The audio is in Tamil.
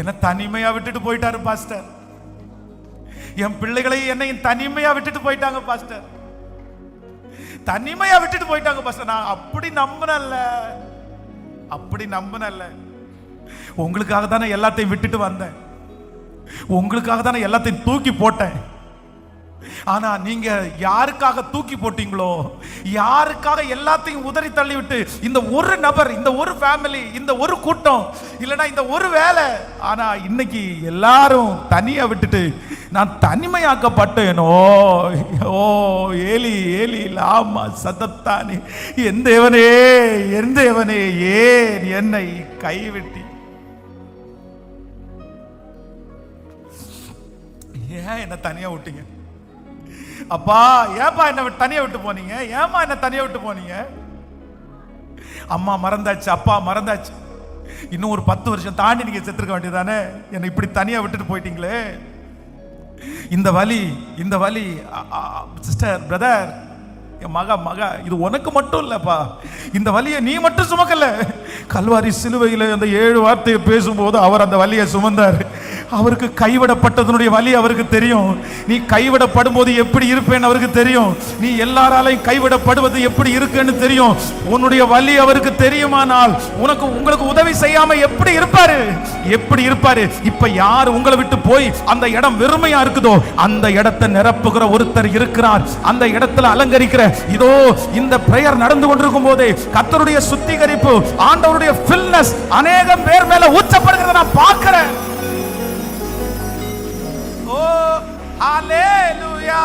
என்ன தனிமையா விட்டுட்டு போயிட்டாரு பாஸ்டர். என் பிள்ளைகளை என்னையும் தனிமையா விட்டுட்டு போயிட்டாங்க பாஸ்டர். தனிமையா விட்டுட்டு போயிட்டாங்க பாஸ்டர். நான் அப்படி நம்பினல்ல. உங்களுக்காக தானே எல்லாத்தையும் விட்டுட்டு வந்தேன், உங்களுக்காக தானே எல்லாத்தையும் தூக்கி போட்டேன். ஆனா நீங்க யாருக்காக தூக்கி போட்டீங்களோ, யாருக்காக எல்லாத்தையும் உதறி தள்ளி விட்டு, இந்த ஒரு நபர், இந்த ஒரு ஃபேமிலி, இந்த ஒரு கூட்டம், இல்லைன்னா இந்த ஒரு வேலை, ஆனா இன்னைக்கு எல்லாரும் தனியா விட்டுட்டு நான் தனிமையாக்கப்பட்டேனோ. ஓ ஏலி ஏலி லாமா சதத்தானி, என் தேவனே ஏன் என்னை கைவிட்டி, ஏன் என்ன தனியா விட்டீங்க அப்பா? ஏன்பா என்ன தனியா விட்டு போனீங்க? ஏமா என்ன தனியா விட்டு போனீங்க? அம்மா மறந்தாச்சு, அப்பா மறந்தாச்சு, இன்னும் ஒரு 10 வருஷம் தாண்டி நீங்க செத்துருக்க வேண்டியதானே. என்னை இப்படி தனியா விட்டுட்டு போயிட்டீங்களே. இந்த வலி சிஸ்டர், பிரதர், என் மகா, இது உனக்கு மட்டும் இல்லப்பா. இந்த வலியை நீ மட்டும் சுமக்கல. கல்வாரி சிலுவையில் அந்த 7 வார்த்தையை பேசும்போது அவர் அந்த வலியை சுமந்தார். அவருக்கு கைவிடப்பட்டதனுடைய வலி அவருக்கு தெரியும். நீ கைவிடப்படும் போது எப்படி இருப்பேன்னு அவருக்கு தெரியும். நீ எல்லாராலையும் கைவிடப்படுவது எப்படி இருக்குன்னு தெரியும். உன்னுடைய வலி அவருக்கு தெரியுமானால் உங்களுக்கு உதவி செய்யாம எப்படி இருப்பாரு? இப்ப யார் உங்களை விட்டு போய் அந்த இடம் வெறுமையா இருக்குதோ, அந்த இடத்தை நிரப்புகிற ஒருத்தர் இருக்கிறார். அந்த இடத்துல அலங்கரிக்கிற, இதோ இந்த பிரேயர் நடந்து கொண்டிருக்கும் போதே கர்த்தருடைய சுத்திகரிப்பு, ஆண்டவருடைய ஃபில்னஸ் அநேகம் பேர் மேல ஊற்றப்படுகிறத நான் பார்க்கிறேன். ஓ ஹalleluya.